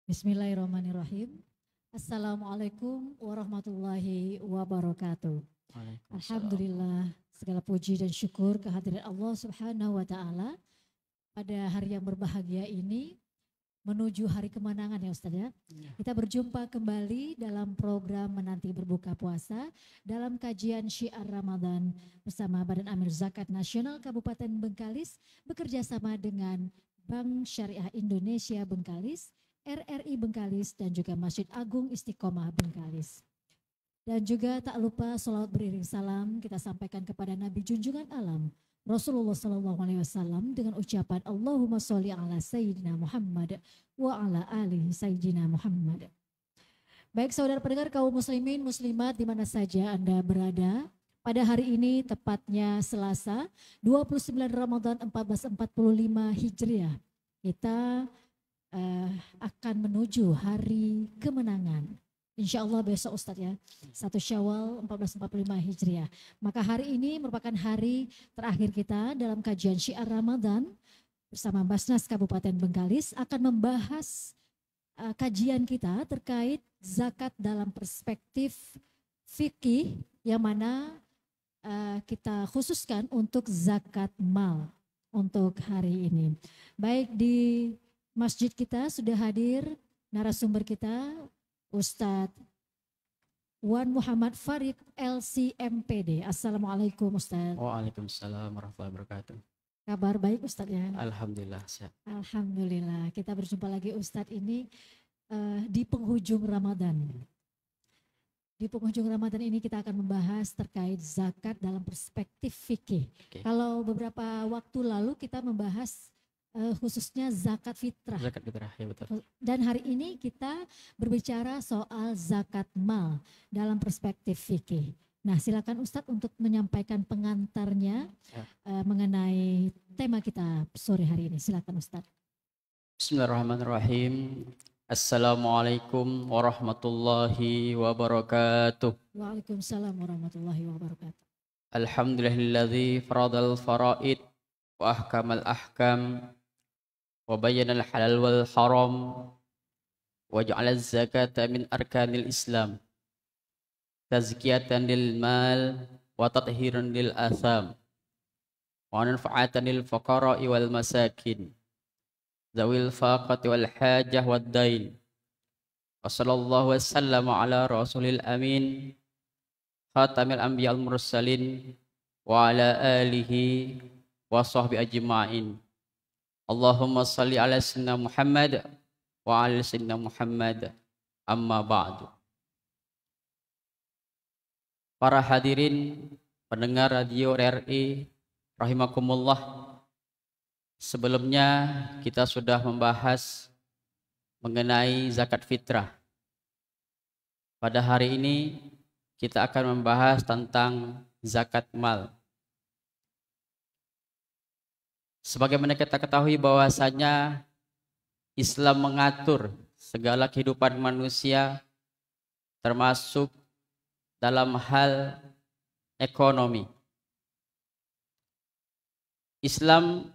Bismillahirrahmanirrahim. Assalamualaikum warahmatullahi wabarakatuh. Alhamdulillah, segala puji dan syukur kehadiran Allah Subhanahu wa Ta'ala pada hari yang berbahagia ini menuju hari kemenangan ya Ustaz ya. Kita berjumpa kembali dalam program Menanti Berbuka Puasa dalam kajian Syiar Ramadan bersama Badan Amil Zakat Nasional Kabupaten Bengkalis bekerja sama dengan Bank Syariah Indonesia Bengkalis, RRI Bengkalis dan juga Masjid Agung Istiqomah Bengkalis. Dan juga tak lupa sholawat beriring salam kita sampaikan kepada Nabi Junjungan Alam Rasulullah SAW dengan ucapan Allahumma sholli ala Sayyidina Muhammad wa ala alihi Sayyidina Muhammad. Baik saudara pendengar kaum muslimin muslimat di mana saja Anda berada, pada hari ini tepatnya Selasa 29 Ramadan 1445 Hijriah kita akan menuju hari kemenangan. Insya Allah besok Ustadz ya, 1 Syawal 1445 Hijriah. Maka hari ini merupakan hari terakhir kita dalam kajian Syiar Ramadan bersama Basnas Kabupaten Bengkalis akan membahas kajian kita terkait zakat dalam perspektif fikih yang mana kita khususkan untuk zakat mal untuk hari ini. Baik di masjid kita sudah hadir narasumber kita Ustadz Wan Muhammad Farid LCMPD. Assalamualaikum Ustadz. Waalaikumsalam warahmatullahi wabarakatuh. Kabar baik Ustadz ya? Alhamdulillah siap. Alhamdulillah. Kita berjumpa lagi Ustadz ini di penghujung Ramadan. Di penghujung Ramadan ini kita akan membahas terkait zakat dalam perspektif fikih. Okay. Kalau beberapa waktu lalu kita membahas khususnya zakat fitrah. Zakat fitrah, ya betul. Dan hari ini kita berbicara soal zakat mal dalam perspektif fikih. Nah silakan Ustadz untuk menyampaikan pengantarnya mengenai tema kita sore hari ini. Silakan Ustadz. Bismillahirrahmanirrahim. Assalamualaikum warahmatullahi wabarakatuh. Waalaikumsalam warahmatullahi wabarakatuh. Alhamdulillahilladzi faradal faraid wa ahkamal ahkam wa bayyanal halal wal haram wa ja'alaz zakata min arkanil islam tazkiyatan lil mal wa tathiran lil atham wa manfaatan lil fuqara'i wal masakin zawil faqati wal hajah wad dain wa sallallahu wasallam ala rasulil amin khatamil anbiya'al mursalin wa ala alihi wa sahbi ajma'in. Allahumma salli ala sayyidina Muhammad wa ala sayyidina Muhammad amma ba'du. Para hadirin pendengar radio RRI rahimakumullah, sebelumnya kita sudah membahas mengenai zakat fitrah. Pada hari ini kita akan membahas tentang zakat mal. Sebagaimana kita ketahui bahwasanya Islam mengatur segala kehidupan manusia termasuk dalam hal ekonomi. Islam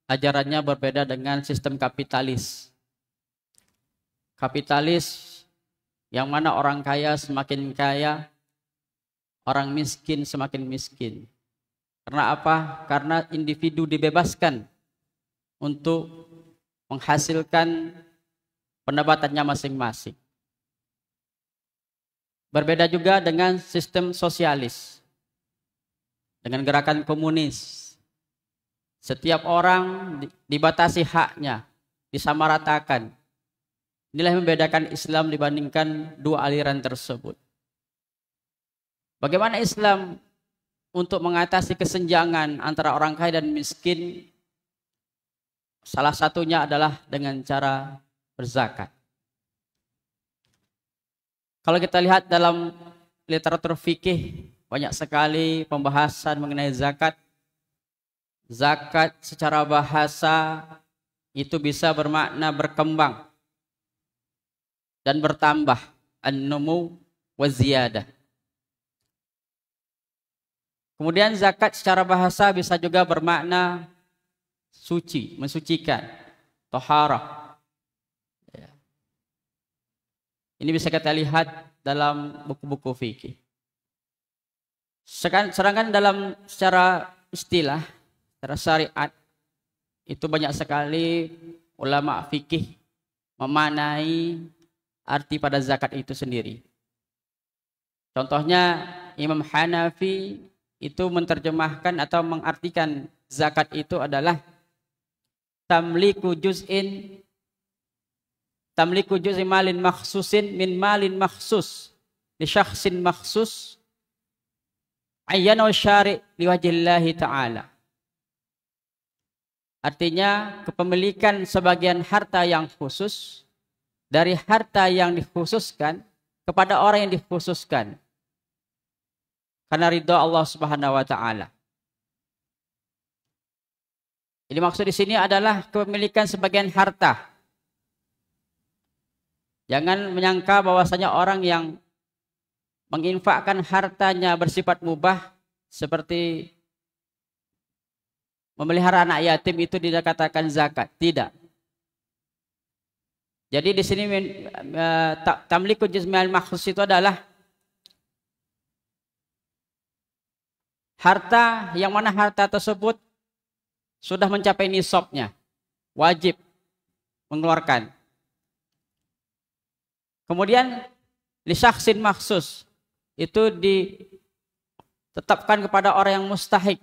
ajarannya berbeda dengan sistem kapitalis. Kapitalis yang mana orang kaya semakin kaya, orang miskin semakin miskin. Karena apa? Karena individu dibebaskan untuk menghasilkan pendapatannya masing-masing. Berbeda juga dengan sistem sosialis, dengan gerakan komunis. Setiap orang dibatasi haknya, disamaratakan. Inilah yang membedakan Islam dibandingkan dua aliran tersebut. Bagaimana Islam untuk mengatasi kesenjangan antara orang kaya dan miskin? Salah satunya adalah dengan cara berzakat. Kalau kita lihat dalam literatur fikih, banyak sekali pembahasan mengenai zakat. Zakat secara bahasa itu bisa bermakna berkembang dan bertambah, an-numu wa ziyadah. Kemudian zakat secara bahasa bisa juga bermakna suci, mensucikan, toharah. Ini bisa kita lihat dalam buku-buku fikih. Sedangkan dalam secara istilah, secara syariat, itu banyak sekali ulama fikih memanai arti pada zakat itu sendiri. Contohnya Imam Hanafi itu menerjemahkan atau mengartikan zakat itu adalah tamliku juz'in malin makhsusin min malin makhsus li syakhsin makhsus ayyana syari' liwajillahi ta'ala. Artinya kepemilikan sebagian harta yang khusus dari harta yang dikhususkan kepada orang yang dikhususkan karena ridha Allah Subhanahu wa taala. Jadi maksud di sini adalah kepemilikan sebagian harta. Jangan menyangka bahwasanya orang yang menginfakkan hartanya bersifat mubah seperti memelihara anak yatim itu dikatakan zakat. Tidak. Jadi di sini tamliku juz'il makhsus itu adalah harta yang mana harta tersebut sudah mencapai nisabnya, wajib mengeluarkan. Kemudian li syakhsin makhsus itu ditetapkan kepada orang yang mustahik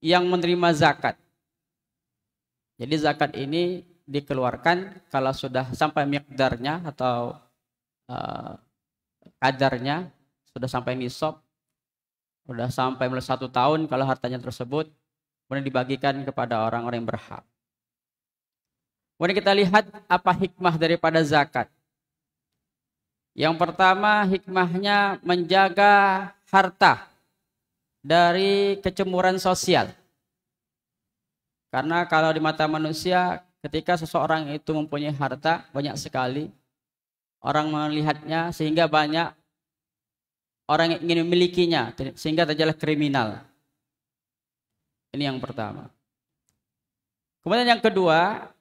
yang menerima zakat. Jadi zakat ini dikeluarkan kalau sudah sampai miqdarnya atau kadarnya, sudah sampai nisab, sudah sampai 1 tahun kalau hartanya tersebut, kemudian dibagikan kepada orang-orang yang berhak. Kemudian kita lihat apa hikmah daripada zakat. Yang pertama, hikmahnya menjaga harta dari kecemburuan sosial. Karena kalau di mata manusia, ketika seseorang itu mempunyai harta banyak sekali, orang melihatnya sehingga banyak orang yang ingin memilikinya, sehingga terjadilah kriminal. Ini yang pertama. Kemudian yang kedua,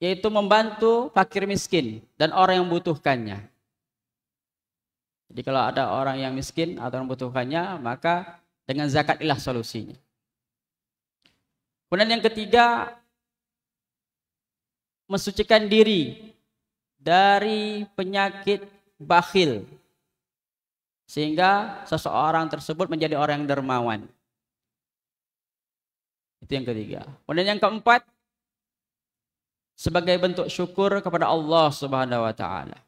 yaitu membantu fakir miskin dan orang yang membutuhkannya. Jadi kalau ada orang yang miskin atau yang membutuhkannya, maka dengan zakat inilah solusinya. Kemudian yang ketiga, mensucikan diri dari penyakit bakhil, sehingga seseorang tersebut menjadi orang yang dermawan. Itu yang ketiga. Kemudian yang keempat, sebagai bentuk syukur kepada Allah Subhanahu wa taala.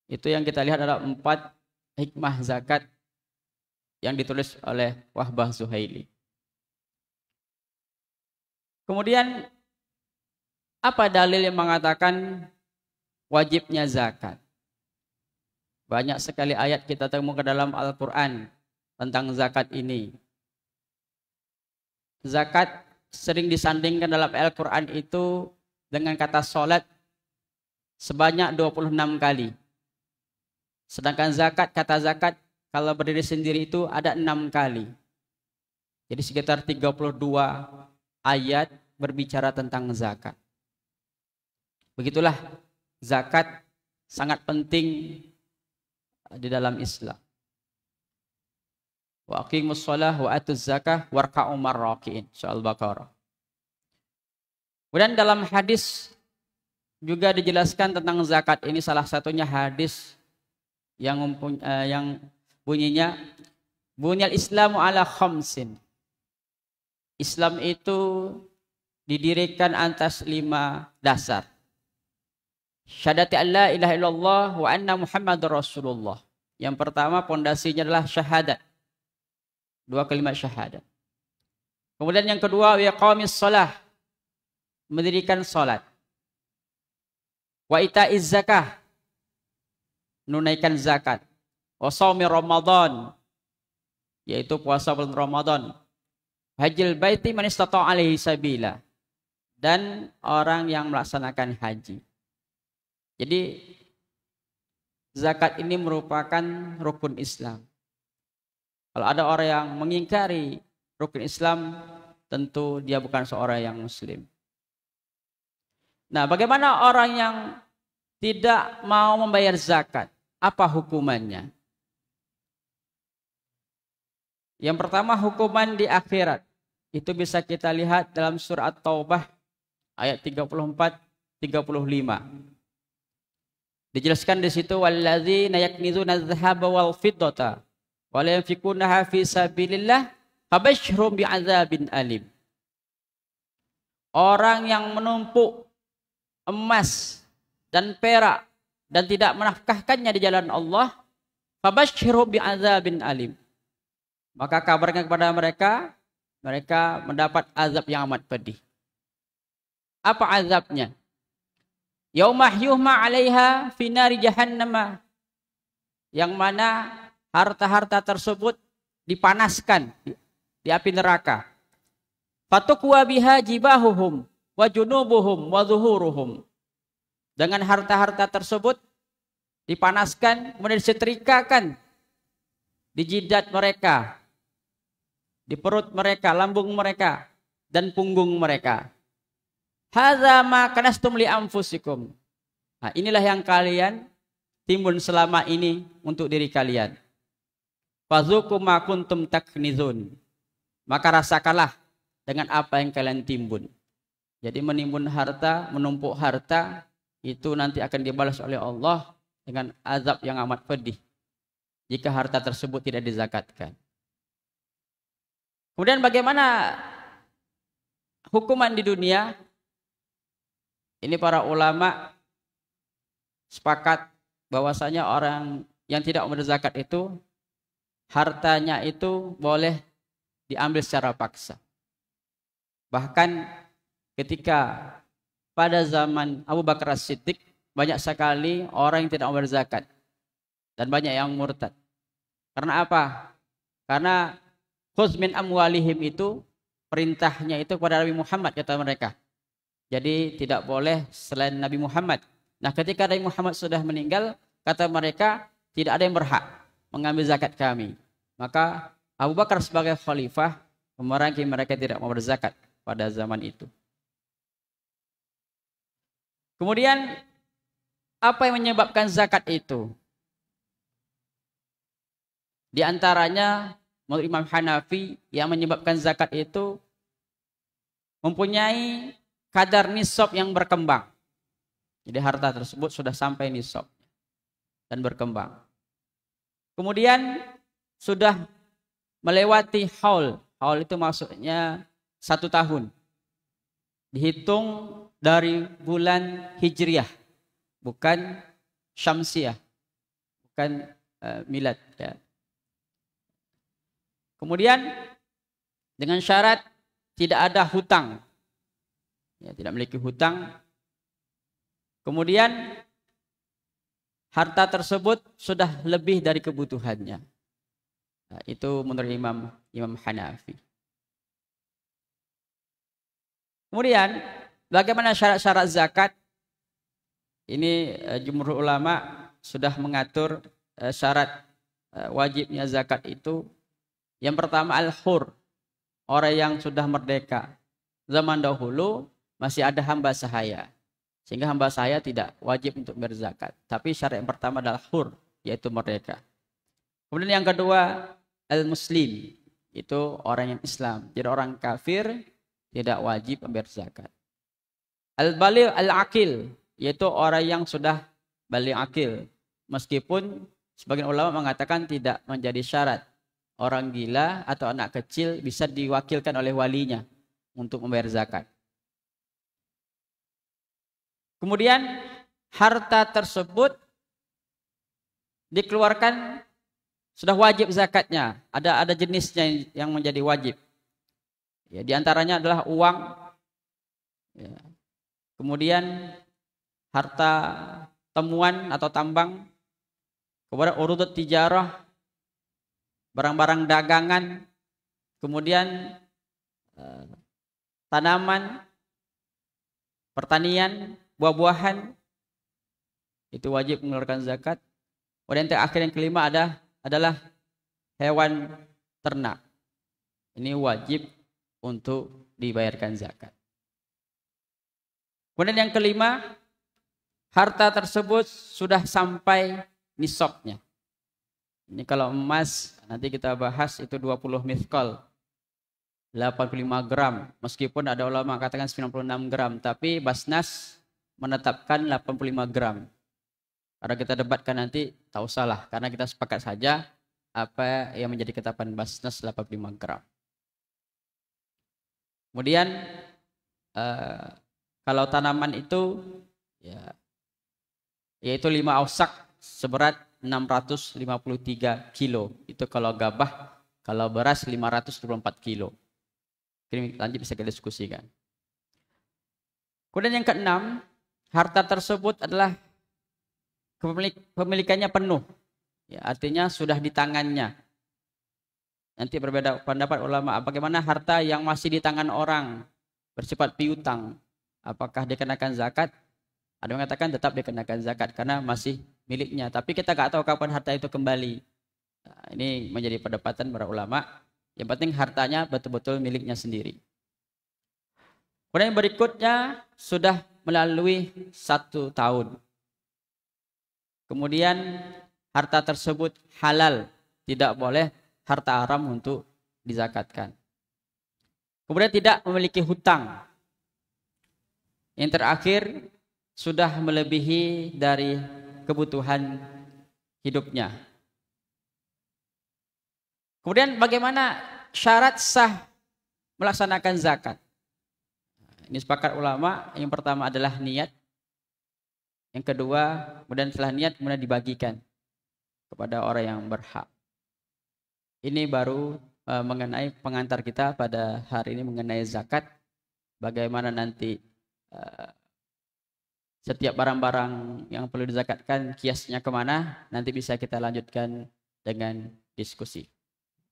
Itu yang kita lihat adalah 4 hikmah zakat yang ditulis oleh Wahbah Zuhaili. Kemudian apa dalil yang mengatakan wajibnya zakat? Banyak sekali ayat kita temukan dalam Al-Quran tentang zakat ini. Zakat sering disandingkan dalam Al-Quran itu dengan kata sholat sebanyak 26 kali. Sedangkan zakat, kata zakat kalau berdiri sendiri itu ada 6 kali. Jadi sekitar 32 ayat berbicara tentang zakat. Begitulah zakat sangat penting di dalam Islam. Wa aqimus shalah wa atuz zakah warka'u marraqiin. Surah Al-Baqarah. Kemudian dalam hadis juga dijelaskan tentang zakat. Ini salah satunya hadis yang bunyinya bunyal Islamu ala khamsin. Islam itu didirikan atas 5 dasar. Syahadati an la ilaha illallah wa anna Muhammadur Rasulullah. Yang pertama pondasinya adalah syahadat. 2 kalimat syahadat. Kemudian yang kedua iqamis shalah, mendirikan salat. Wa itaiz zakah, menunaikan zakat. Wa shaumi Ramadan, yaitu puasa bulan Ramadan. Hajjil baiti man istata'a alaihi sabila, dan orang yang melaksanakan haji. Jadi zakat ini merupakan rukun Islam. Kalau ada orang yang mengingkari rukun Islam, tentu dia bukan seorang yang muslim. Nah, bagaimana orang yang tidak mau membayar zakat, apa hukumannya? Yang pertama, hukuman di akhirat. Itu bisa kita lihat dalam surat Taubah ayat 34, 35. Dijelaskan di situ, walladzina yaknizuna adh-dhahaba wal fiddata wa la yunfikunaha fi sabilillah fabashshirhum bi'adzabin alim. Orang yang menumpuk emas dan perak dan tidak menafkahkannya di jalan Allah, fabashshirhum bi'adzabin alim. Maka kabarnya kepada mereka, mereka mendapat azab yang amat pedih. Apa azabnya? Yaumah yuhma 'alaiha fi nari jahannam. Yang mana harta-harta tersebut dipanaskan di api neraka. Fatukwa biha jibahuhum wa junubuhum wa zuhuruhum. Dengan harta-harta tersebut dipanaskan, kemudian disetrikakan di jidat mereka, di perut mereka, lambung mereka, dan punggung mereka. Hadza ma kanastum li anfusikum. Nah, inilah yang kalian timbun selama ini untuk diri kalian. Fazuqu ma kuntum taknizun. Maka rasakanlah dengan apa yang kalian timbun. Jadi menimbun harta, menumpuk harta, itu nanti akan dibalas oleh Allah dengan azab yang amat pedih jika harta tersebut tidak dizakatkan. Kemudian bagaimana hukuman di dunia? Ini para ulama sepakat bahwasanya orang yang tidak membayar zakat itu hartanya itu boleh diambil secara paksa. Bahkan ketika pada zaman Abu Bakar As-Siddiq banyak sekali orang yang tidak membayar zakat dan banyak yang murtad. Karena apa? Karena khudz min amwalihim itu perintahnya itu kepada Nabi Muhammad, kata mereka. Jadi tidak boleh selain Nabi Muhammad. Nah, ketika Nabi Muhammad sudah meninggal, kata mereka tidak ada yang berhak mengambil zakat kami. Maka Abu Bakar sebagai khalifah memerangi mereka tidak mau berzakat pada zaman itu. Kemudian apa yang menyebabkan zakat itu? Di antaranya menurut Imam Hanafi yang menyebabkan zakat itu mempunyai kadar nisab yang berkembang. Jadi harta tersebut sudah sampai nisab dan berkembang. Kemudian sudah melewati haul. Haul itu maksudnya 1 tahun. Dihitung dari bulan Hijriah, bukan Syamsiah, bukan milad. Ya. Kemudian dengan syarat tidak ada hutang. Ya, tidak memiliki hutang. Kemudian harta tersebut sudah lebih dari kebutuhannya. Nah, itu menurut Imam Hanafi. Kemudian bagaimana syarat-syarat zakat? Ini jumhur ulama sudah mengatur syarat wajibnya zakat itu. Yang pertama al-hur, orang yang sudah merdeka. Zaman dahulu masih ada hamba sahaya. Sehingga hamba sahaya tidak wajib untuk berzakat. Tapi syarat yang pertama adalah hur, yaitu merdeka. Kemudian yang kedua, al-muslim. Itu orang yang Islam. Jadi orang kafir tidak wajib membayar zakat. Al-baligh al-aqil, yaitu orang yang sudah baligh akil. Meskipun sebagian ulama mengatakan tidak menjadi syarat. Orang gila atau anak kecil bisa diwakilkan oleh walinya untuk membayar zakat. Kemudian harta tersebut dikeluarkan sudah wajib zakatnya. Ada jenisnya yang menjadi wajib. Ya, di antaranya adalah uang. Ya. Kemudian harta temuan atau tambang. Kemudian urudut tijarah, barang-barang dagangan. Kemudian tanaman, pertanian, buah-buahan, itu wajib mengeluarkan zakat. Kemudian yang terakhir yang kelima adalah hewan ternak. Ini wajib untuk dibayarkan zakat. Kemudian yang kelima, harta tersebut sudah sampai nisabnya. Ini kalau emas, nanti kita bahas itu 20 mithqal, 85 gram. Meskipun ada ulama katakan 96 gram, tapi Basnas menetapkan 85 gram. Karena kita debatkan nanti, tak usahlah, karena kita sepakat saja apa yang menjadi ketetapan Basnas 85 gram. Kemudian kalau tanaman itu ya, yaitu 5 ausak seberat 653 kilo. Itu kalau gabah, kalau beras 524 kilo. Ini lanjut bisa kita diskusikan. Kemudian yang keenam, harta tersebut adalah kepemilikannya penuh. Ya, artinya sudah di tangannya. Nanti berbeda pendapat ulama, bagaimana harta yang masih di tangan orang bersifat piutang, apakah dikenakan zakat? Ada yang mengatakan tetap dikenakan zakat karena masih miliknya, tapi kita nggak tahu kapan harta itu kembali. Nah, ini menjadi perdebatan para ulama. Yang penting hartanya betul-betul miliknya sendiri. Kemudian yang berikutnya sudah melalui 1 tahun. Kemudian harta tersebut halal, tidak boleh harta haram untuk dizakatkan. Kemudian tidak memiliki hutang. Yang terakhir sudah melebihi dari kebutuhan hidupnya. Kemudian bagaimana syarat sah melaksanakan zakat? Ini sepakat ulama, yang pertama adalah niat. Yang kedua, kemudian setelah niat kemudian dibagikan kepada orang yang berhak. Ini baru mengenai pengantar kita pada hari ini mengenai zakat. Bagaimana nanti setiap barang-barang yang perlu dizakatkan kiasnya kemana, nanti bisa kita lanjutkan dengan diskusi.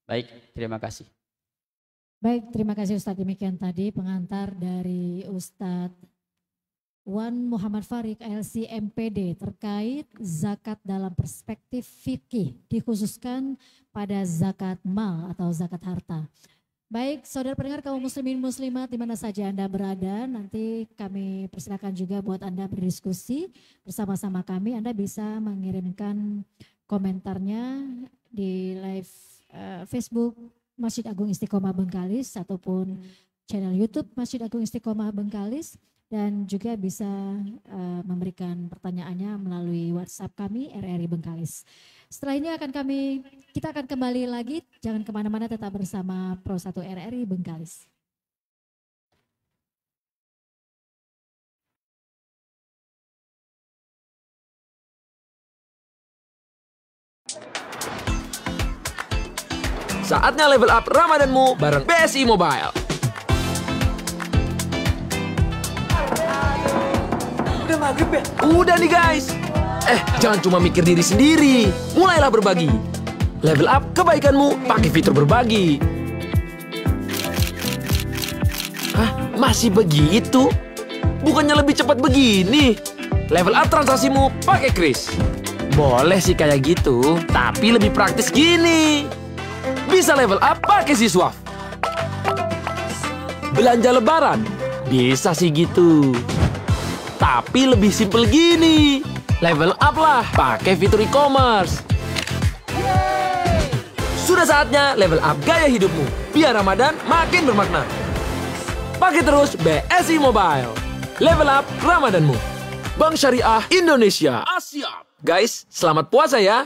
Baik, terima kasih. Baik, terima kasih Ustadz. Demikian tadi pengantar dari Ustadz Wan Muhammad Farid LC MPD terkait zakat dalam perspektif fikih, dikhususkan pada zakat mal atau zakat harta. Baik, saudara pendengar kaum muslimin muslimat di mana saja Anda berada, nanti kami persilakan juga buat Anda berdiskusi bersama-sama kami. Anda bisa mengirimkan komentarnya di live Facebook Masjid Agung Istiqomah Bengkalis ataupun channel YouTube Masjid Agung Istiqomah Bengkalis, dan juga bisa memberikan pertanyaannya melalui WhatsApp kami RRI Bengkalis. Setelah ini kita akan kembali lagi, jangan kemana-mana, tetap bersama Pro 1 RRI Bengkalis. Saatnya level up Ramadanmu bareng BSI Mobile. Udah maghrib ya? Udah nih guys. Jangan cuma mikir diri sendiri. Mulailah berbagi. Level up kebaikanmu pakai fitur berbagi. Hah? Masih begitu? Bukannya lebih cepat begini? Level up transaksimu pakai Kris. Boleh sih kayak gitu, tapi lebih praktis gini. Bisa level up pakai Siswaf. Belanja lebaran, bisa sih gitu. Tapi lebih simpel gini. Level up lah pakai fitur e-commerce. Sudah saatnya level up gaya hidupmu. Biar Ramadan makin bermakna. Pakai terus BSI Mobile. Level up Ramadanmu. Bank Syariah Indonesia. Asyap. Guys, selamat puasa ya.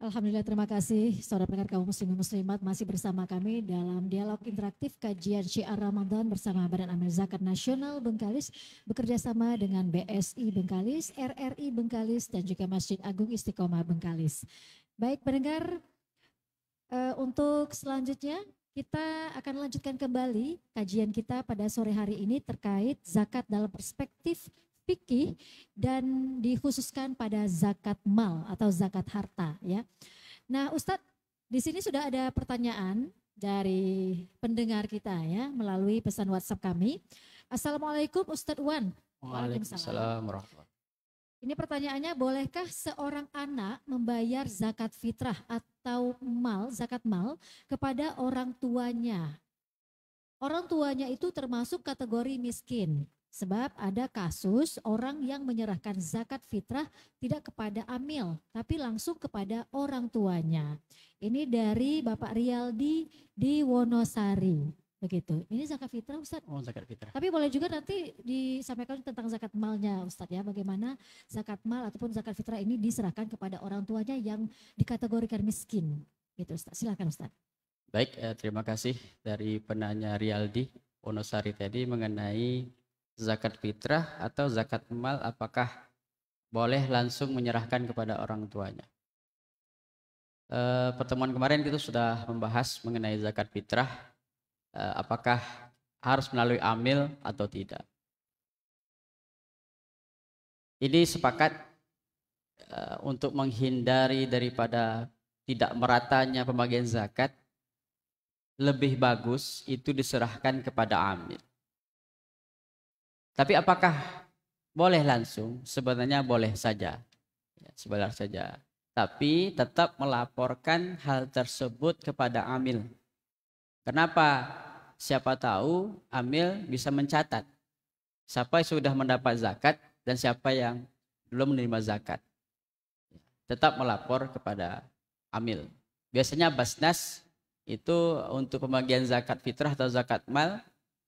Alhamdulillah, terima kasih saudara pendengar kaum muslimin muslimat masih bersama kami dalam dialog interaktif kajian syiar Ramadan bersama Badan Amil Zakat Nasional Bengkalis bekerja sama dengan BSI Bengkalis, RRI Bengkalis dan juga Masjid Agung Istiqomah Bengkalis. Baik pendengar, untuk selanjutnya kita akan lanjutkan kembali kajian kita pada sore hari ini terkait zakat dalam perspektif fikih dan dikhususkan pada zakat mal atau zakat harta ya. Nah, Ustadz, di sini sudah ada pertanyaan dari pendengar kita ya melalui pesan WhatsApp kami. Assalamualaikum Ustadz Wan. Waalaikumsalam warahmatullahi. Ini pertanyaannya, bolehkah seorang anak membayar zakat fitrah atau zakat mal kepada orang tuanya? Orang tuanya itu termasuk kategori miskin. Sebab ada kasus orang yang menyerahkan zakat fitrah tidak kepada amil, tapi langsung kepada orang tuanya. Ini dari Bapak Riyaldi di Wonosari. Begitu. Ini zakat fitrah Ustadz. Oh, zakat fitrah. Tapi boleh juga nanti disampaikan tentang zakat malnya Ustadz ya. Bagaimana zakat mal ataupun zakat fitrah ini diserahkan kepada orang tuanya yang dikategorikan miskin. Gitu Ustadz. Silakan Ustadz. Baik, terima kasih dari penanya Riyaldi Wonosari tadi mengenai zakat fitrah atau zakat mal, apakah boleh langsung menyerahkan kepada orang tuanya. Pertemuan kemarin kita sudah membahas mengenai zakat fitrah, apakah harus melalui amil atau tidak. Ini sepakat untuk menghindari daripada tidak meratanya pembagian zakat, lebih bagus itu diserahkan kepada amil. Tapi apakah boleh langsung? Sebenarnya boleh saja. Sebenarnya saja. Tapi tetap melaporkan hal tersebut kepada amil. Kenapa? Siapa tahu amil bisa mencatat siapa yang sudah mendapat zakat dan siapa yang belum menerima zakat. Tetap melapor kepada amil. Biasanya Basnas itu untuk pembagian zakat fitrah atau zakat mal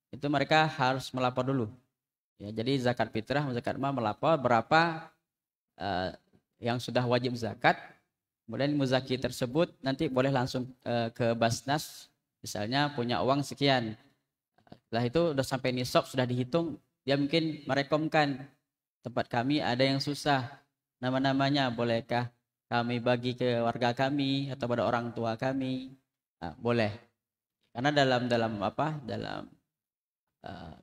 itu mereka harus melapor dulu. Ya, jadi zakat fitrah, zakat mal melapor berapa yang sudah wajib zakat. Kemudian muzaki tersebut nanti boleh langsung ke Basnas, misalnya punya uang sekian. Setelah itu udah sampai nisab, sudah dihitung, dia mungkin merekomkan tempat kami ada yang susah, nama-namanya bolehkah kami bagi ke warga kami atau pada orang tua kami? Nah, boleh. Karena dalam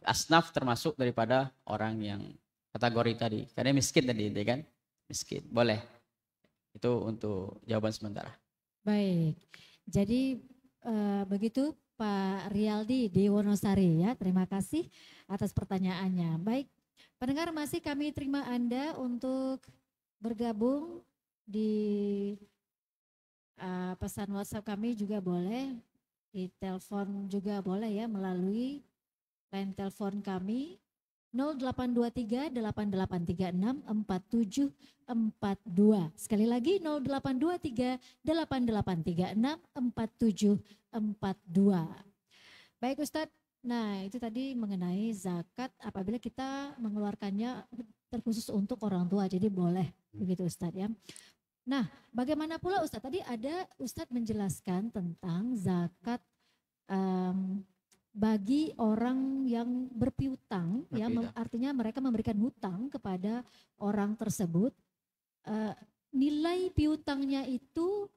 asnaf termasuk daripada orang yang kategori tadi. Karena miskin tadi, kan? Miskin. Boleh. Itu untuk jawaban sementara. Baik. Jadi begitu Pak Riyaldi di Wonosari ya. Terima kasih atas pertanyaannya. Baik. Pendengar, masih kami terima Anda untuk bergabung di pesan WhatsApp kami juga boleh. Di telepon juga boleh ya melalui line telepon kami 0823 8836 4742. Sekali lagi 0823 8836 4742. Baik Ustadz, nah itu tadi mengenai zakat apabila kita mengeluarkannya terkhusus untuk orang tua, jadi boleh begitu Ustadz ya. Nah bagaimana pula Ustadz, tadi ada Ustadz menjelaskan tentang zakat bagi orang yang berpiutang, ya, artinya mereka memberikan hutang kepada orang tersebut. Nilai piutangnya itu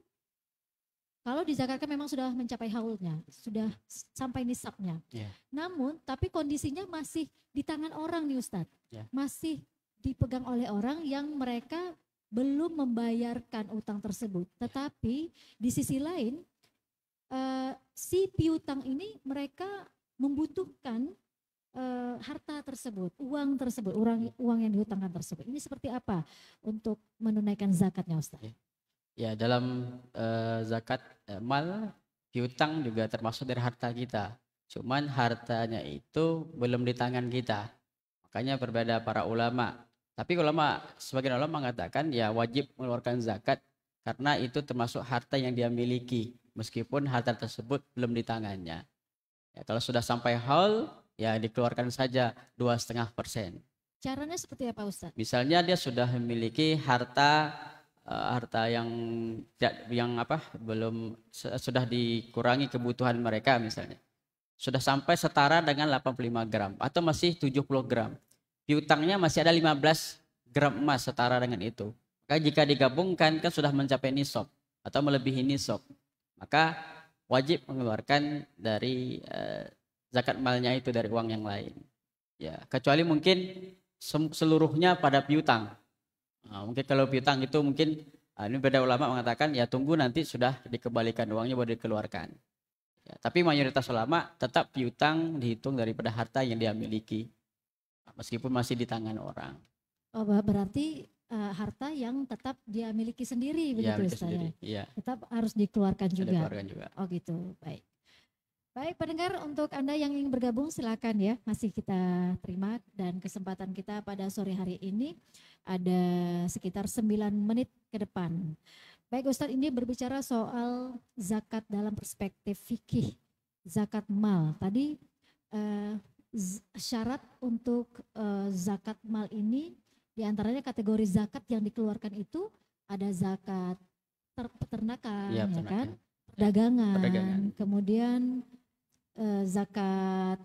kalau dizakatkan memang sudah mencapai haulnya, sudah sampai nisabnya. Yeah. Namun, tapi kondisinya masih di tangan orang nih Ustadz, masih dipegang oleh orang yang mereka belum membayarkan utang tersebut. Tetapi di sisi lain, si piutang ini mereka membutuhkan harta tersebut, uang tersebut, uang yang dihutangkan tersebut. Ini seperti apa untuk menunaikan zakatnya Ustaz? Ya, dalam zakat mal, piutang juga termasuk dari harta kita. Cuman hartanya itu belum di tangan kita. Makanya berbeda para ulama. Tapi sebagian ulama mengatakan ya wajib mengeluarkan zakat karena itu termasuk harta yang dia miliki. Meskipun harta tersebut belum di tangannya. Ya, kalau sudah sampai haul, ya dikeluarkan saja 2,5%. Caranya seperti apa Ustaz? Misalnya dia sudah memiliki harta harta yang belum sudah dikurangi kebutuhan mereka misalnya. Sudah sampai setara dengan 85 gram atau masih 70 gram. Piutangnya masih ada 15 gram emas setara dengan itu. Maka jika digabungkan kan sudah mencapai nisab atau melebihi nisab. Maka wajib mengeluarkan dari zakat malnya itu dari uang yang lain. Ya, kecuali mungkin seluruhnya pada piutang. Nah, mungkin kalau piutang itu mungkin ini beda ulama mengatakan ya tunggu nanti sudah dikembalikan uangnya baru dikeluarkan. Ya, tapi mayoritas ulama tetap piutang dihitung daripada harta yang dia miliki meskipun masih di tangan orang. Oh, berarti harta yang tetap dia miliki sendiri begitu Ustaz ya? Iya. Tetap harus dikeluarkan juga. Dikeluarkan juga. Oh gitu, baik. Baik pendengar, untuk Anda yang ingin bergabung silakan ya, masih kita terima dan kesempatan kita pada sore hari ini ada sekitar 9 menit ke depan. Baik Ustadz, ini berbicara soal zakat dalam perspektif fikih, zakat mal. Tadi syarat untuk zakat mal ini diantaranya kategori zakat yang dikeluarkan itu ada zakat peternakan, ya kan? Perdagangan, kemudian zakat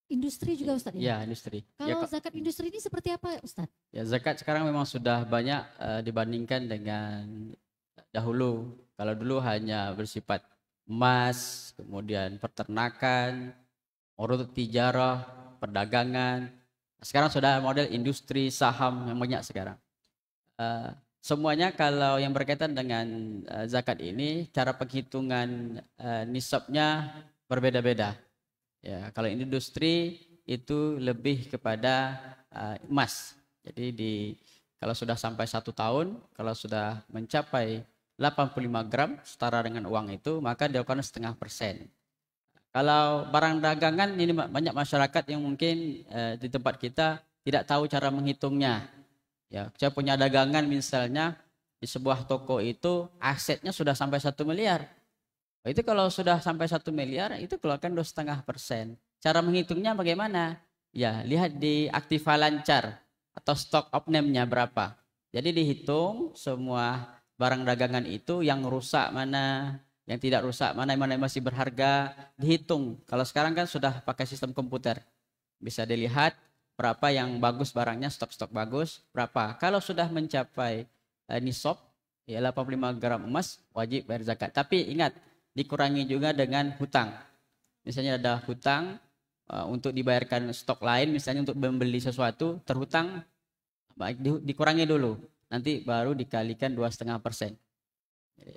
industri juga Ustadz ya? Ya, industri. Kalau zakat industri ini seperti apa Ustadz? Ya, zakat sekarang memang sudah banyak dibandingkan dengan dahulu. Kalau dulu hanya bersifat emas, kemudian peternakan, urut tijarah, perdagangan. Sekarang sudah model industri, saham yang banyak sekarang. Semuanya kalau yang berkaitan dengan zakat ini, cara penghitungan nisabnya berbeda-beda. Ya, kalau industri itu lebih kepada emas. Jadi kalau sudah sampai 1 tahun, kalau sudah mencapai 85 gram setara dengan uang itu, maka dilakukan 0,5%. Kalau barang dagangan ini banyak masyarakat yang mungkin di tempat kita tidak tahu cara menghitungnya. Ya, saya punya dagangan misalnya di sebuah toko itu asetnya sudah sampai 1 miliar. Itu kalau sudah sampai 1 miliar itu keluarkan 2,5%. Cara menghitungnya bagaimana? Ya, lihat di aktiva lancar atau stock of name-nya berapa. Jadi dihitung semua barang dagangan itu yang rusak mana, yang tidak rusak mana, yang masih berharga, dihitung. Kalau sekarang kan sudah pakai sistem komputer. Bisa dilihat berapa yang bagus barangnya, stok-stok bagus, berapa. Kalau sudah mencapai nisab, ya 85 gram emas, wajib bayar zakat. Tapi ingat, dikurangi juga dengan hutang. Misalnya ada hutang untuk dibayarkan stok lain, misalnya untuk membeli sesuatu, terhutang, dikurangi dulu. Nanti baru dikalikan 2,5%.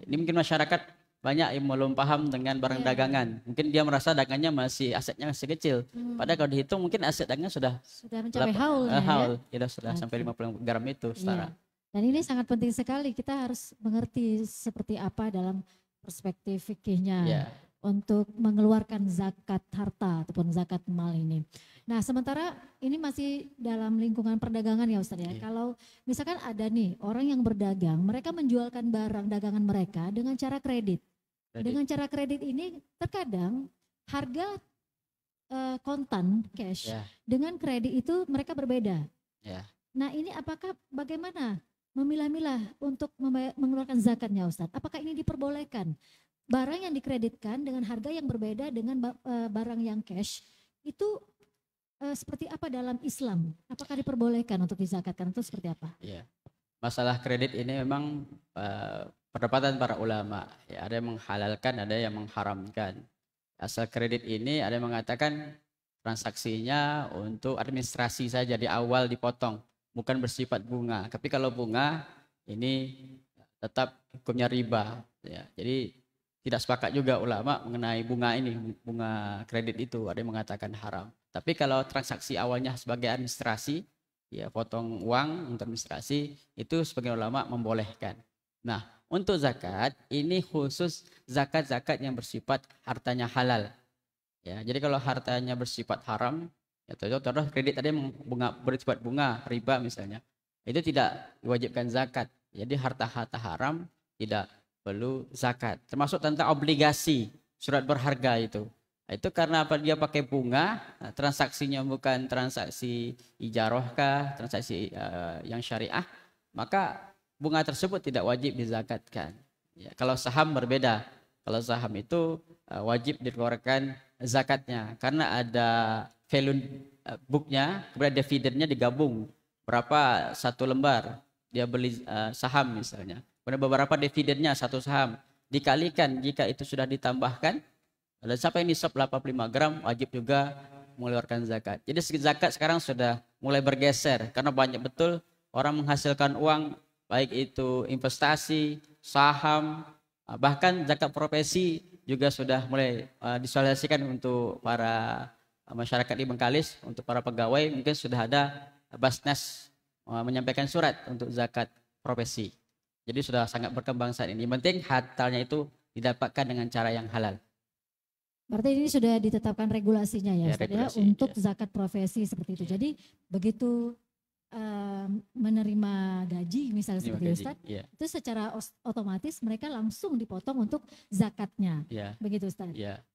Ini mungkin masyarakat banyak yang belum paham dengan barang dagangan. Mungkin dia merasa dagangannya asetnya masih kecil. Padahal kalau dihitung mungkin aset dagangan sudah mencapai haul. Ya, sudah sampai 50 gram itu setara. Dan ini sangat penting sekali, kita harus mengerti seperti apa dalam perspektif fikihnya untuk mengeluarkan zakat harta ataupun zakat mal ini. Nah, sementara ini masih dalam lingkungan perdagangan ya Ustaz ya. Kalau misalkan ada nih orang yang berdagang, mereka menjualkan barang dagangan mereka dengan cara kredit. Dengan cara kredit ini terkadang harga kontan cash dengan kredit itu mereka berbeda. Nah, ini apakah bagaimana memilah-milah untuk mengeluarkan zakatnya Ustaz? Apakah ini diperbolehkan? Barang yang dikreditkan dengan harga yang berbeda dengan barang yang cash itu seperti apa dalam Islam? Apakah diperbolehkan untuk dizakatkan atau seperti apa? Ya. Masalah kredit ini memang perdebatan para ulama. Ya, ada yang menghalalkan, ada yang mengharamkan. Asal kredit ini ada yang mengatakan transaksinya untuk administrasi saja di awal dipotong, bukan bersifat bunga. Tapi kalau bunga ini tetap hukumnya riba. Ya, jadi tidak sepakat juga ulama mengenai bunga ini, bunga kredit itu ada yang mengatakan haram. Tapi kalau transaksi awalnya sebagai administrasi, ya potong uang untuk administrasi, itu sebagian ulama membolehkan. Nah, untuk zakat ini khusus zakat-zakat yang bersifat hartanya halal. Ya, jadi kalau hartanya bersifat haram, ya contoh kredit tadi bersifat bunga, riba misalnya, itu tidak diwajibkan zakat. Jadi harta-harta haram tidak perlu zakat. Termasuk tentang obligasi surat berharga itu. Itu karena apa dia pakai bunga, transaksinya bukan transaksi ijarah kah, transaksi yang syariah, maka bunga tersebut tidak wajib dizakatkan. Ya, kalau saham berbeda. Kalau saham itu wajib dikeluarkan zakatnya karena ada value booknya, kemudian dividennya digabung berapa satu lembar dia beli saham misalnya. Kemudian beberapa dividennya satu saham dikalikan jika itu sudah ditambahkan dan sampai nisab 85 gram wajib juga mengeluarkan zakat. Jadi zakat sekarang sudah mulai bergeser karena banyak betul orang menghasilkan uang baik itu investasi, saham, bahkan zakat profesi juga sudah mulai disosialisasikan untuk para masyarakat di Bengkalis, untuk para pegawai mungkin sudah ada Basnas menyampaikan surat untuk zakat profesi. Jadi sudah sangat berkembang saat ini. Yang penting halalnya itu didapatkan dengan cara yang halal. Berarti ini sudah ditetapkan regulasinya ya, Ustaz, ya, untuk zakat profesi seperti itu. Jadi begitu menerima gaji misalnya seperti itu, Ustaz, itu secara otomatis mereka langsung dipotong untuk zakatnya, begitu Ustaz.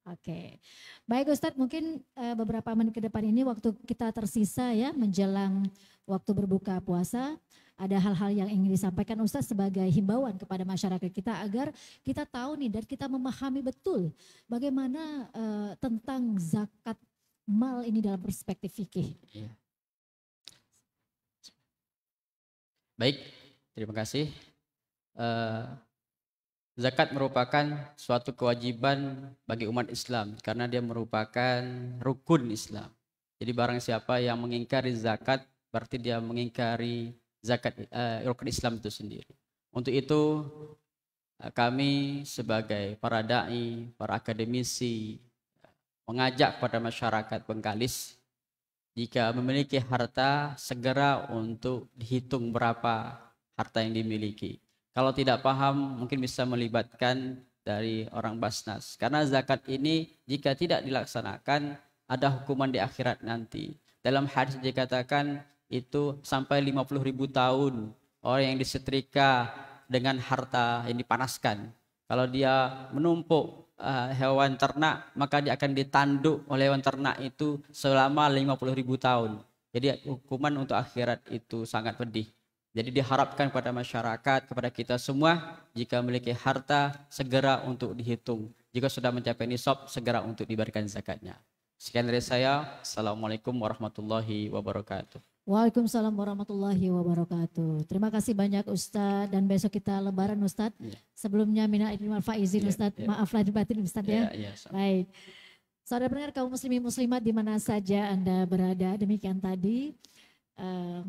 Oke, baik Ustaz, mungkin beberapa menit ke depan ini waktu kita tersisa ya menjelang waktu berbuka puasa, ada hal-hal yang ingin disampaikan Ustaz sebagai himbauan kepada masyarakat kita agar kita tahu nih dan kita memahami betul bagaimana tentang zakat mal ini dalam perspektif fikih. Baik, terima kasih. Zakat merupakan suatu kewajiban bagi umat Islam karena dia merupakan rukun Islam. Jadi barang siapa yang mengingkari zakat berarti dia mengingkari zakat rukun Islam itu sendiri. Untuk itu kami sebagai para dai, para akademisi mengajak kepada masyarakat Bengkalis jika memiliki harta, segera untuk dihitung berapa harta yang dimiliki. Kalau tidak paham, mungkin bisa melibatkan dari orang Basnas. Karena zakat ini jika tidak dilaksanakan, ada hukuman di akhirat nanti. Dalam hadis dikatakan itu sampai 50.000 tahun orang yang disetrika dengan harta yang dipanaskan. Kalau dia menumpuk hewan ternak, maka dia akan ditanduk oleh hewan ternak itu selama 50.000 tahun. Jadi hukuman untuk akhirat itu sangat pedih. Jadi diharapkan kepada masyarakat, kepada kita semua, jika memiliki harta segera untuk dihitung. Jika sudah mencapai nisab, segera untuk diberikan zakatnya. Sekian dari saya. Assalamualaikum warahmatullahi wabarakatuh. Waalaikumsalam warahmatullahi wabarakatuh. Terima kasih banyak Ustadz, dan besok kita lebaran Ustadz. Sebelumnya minal aidin wal faizin Ustadz. Maaf lahir batin Ustadz ya. Baik. Saudara pendengar kaum muslimin muslimat di mana saja Anda berada, demikian tadi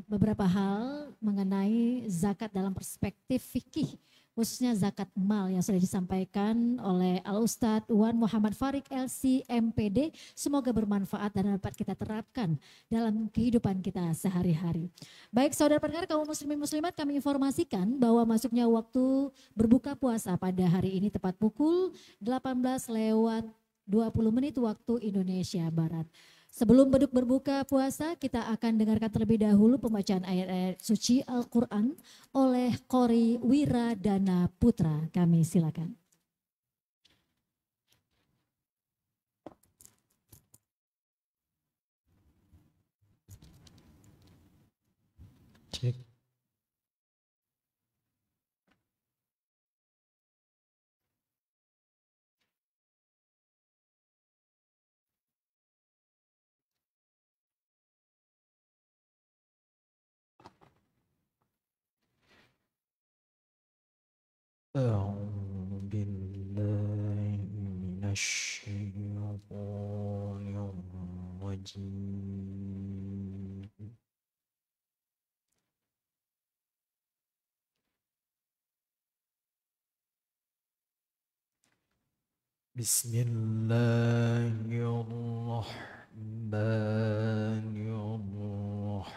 beberapa hal mengenai zakat dalam perspektif fikih, khususnya zakat mal yang sudah disampaikan oleh Al-Ustadz Wan Muhammad Farid LC MPD. Semoga bermanfaat dan dapat kita terapkan dalam kehidupan kita sehari-hari. Baik saudara pendengar kaum muslimin muslimat, kami informasikan bahwa masuknya waktu berbuka puasa pada hari ini tepat pukul 18:20 waktu Indonesia Barat. Sebelum berbuka puasa, kita akan dengarkan terlebih dahulu pembacaan ayat-ayat suci Al-Quran oleh Qori Wiradana Putra. Kami silakan. Cek. أعوذ بالله من الشيطان الرجيم بسم الله الرحمن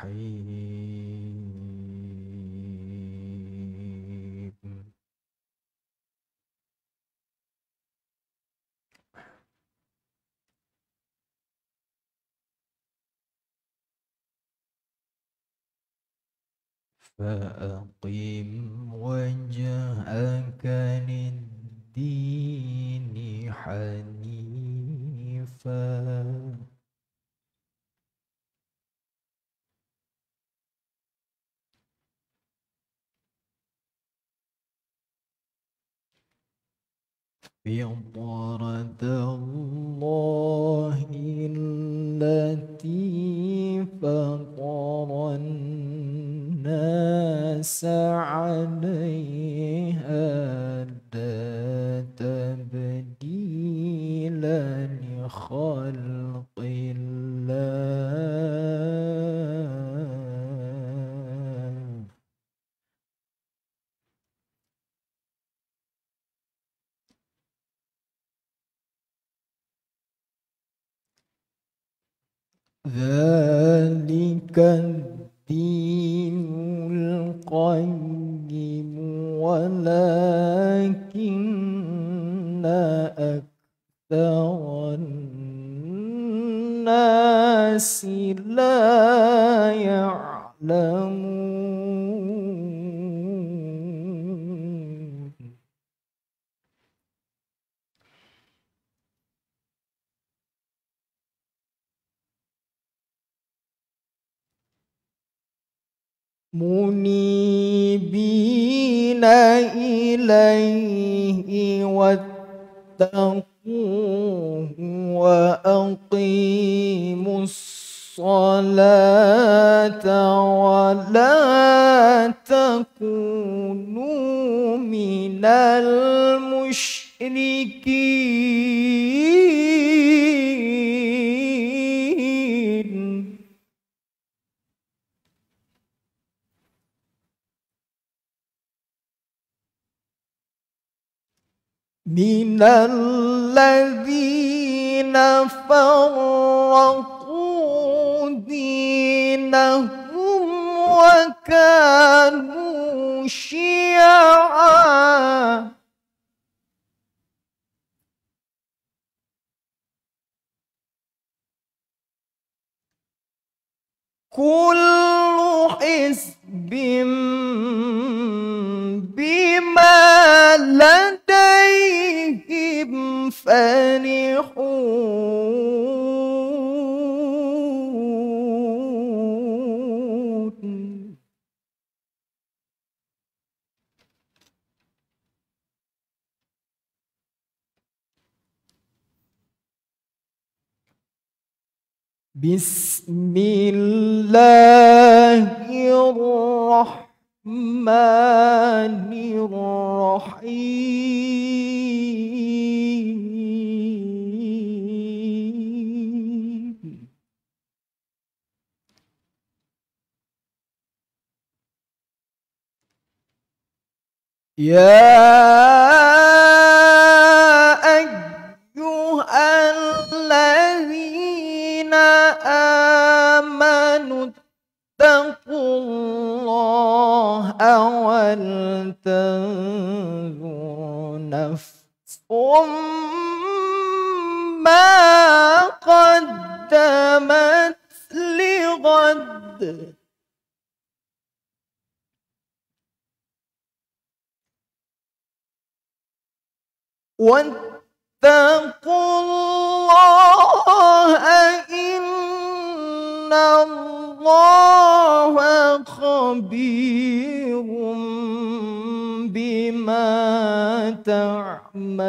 الرحيم فأقم وجهك للدين حنيفا فطرة الله التي فطر الناس عليها لا تبديل لخلق الله. ذلك الدين القيم ولكن أكثر الناس لا يعلمون. منيبين إليه واتقوه وأقيموا الصلاة ولا تكونوا من المشركين. من الذين فرقوا دينهم وكانوا شيعا كل حزب بما لديهم فرحون. بسم الله الرحمن الرحيم. يا أيها الذين آمنوا اتقوا الله ولتنظر نفس ما قدمت لغد واتقوا الله إن الله خبير بما تعملون.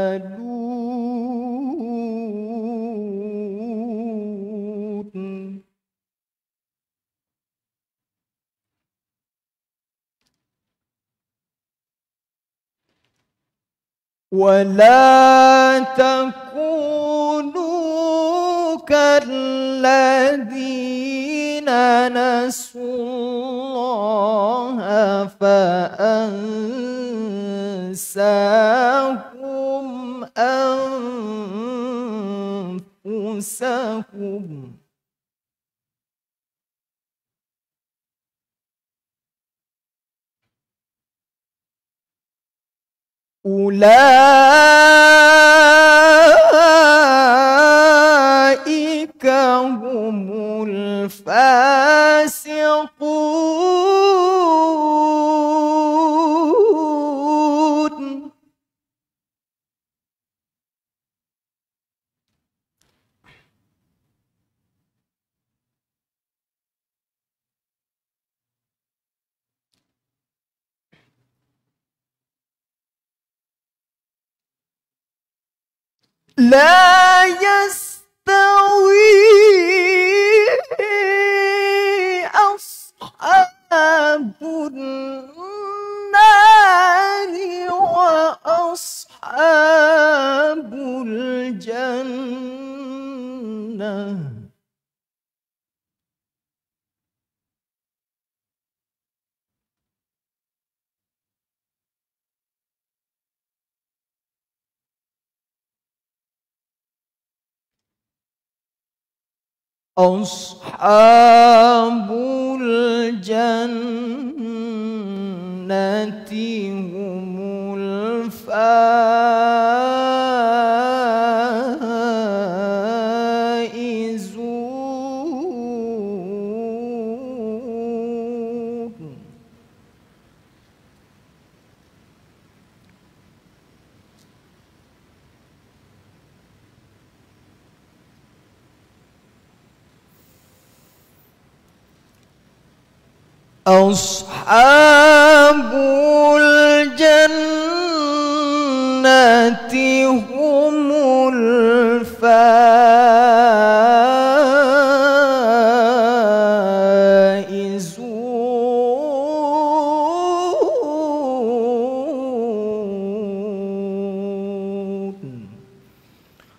ولا تكونوا كالذين نسوا الله فأنساهم أنفسهم. أولئك هم الفاسقون. لا يستوي أصحاب النار وأصحاب الجنة أصحاب الجنة هم الفائزون أصحاب الجنة هم الفائزون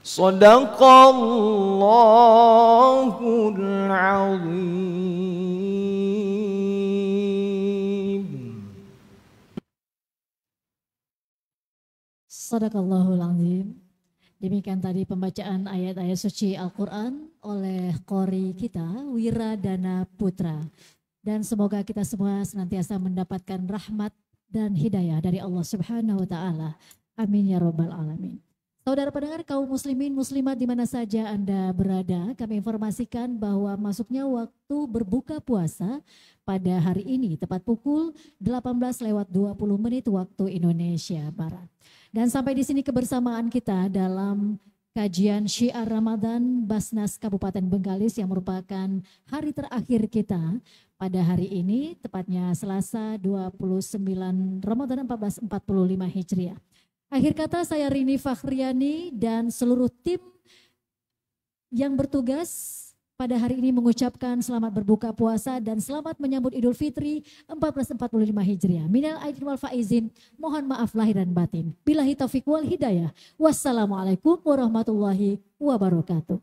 صدق الله العظيم. Sadaqallahul azim. Demikian tadi pembacaan ayat-ayat suci Al-Quran oleh qori kita, Wiradana Putra. Dan semoga kita semua senantiasa mendapatkan rahmat dan hidayah dari Allah Subhanahu wa Ta'ala. Amin ya Rabbal Alamin. Saudara pendengar kaum muslimin muslimat di mana saja Anda berada, kami informasikan bahwa masuknya waktu berbuka puasa pada hari ini tepat pukul 18:20 waktu Indonesia Barat. Dan sampai di sini kebersamaan kita dalam kajian Syiar Ramadan Basnas Kabupaten Bengkalis yang merupakan hari terakhir kita pada hari ini, tepatnya Selasa 29 Ramadan 1445 Hijriah. Akhir kata saya Rini Fakhriani dan seluruh tim yang bertugas pada hari ini mengucapkan selamat berbuka puasa dan selamat menyambut Idul Fitri 1445 Hijriah. Minal aidin wal faizin, mohon maaf lahir dan batin. Billahi taufiq wal hidayah. Wassalamualaikum warahmatullahi wabarakatuh.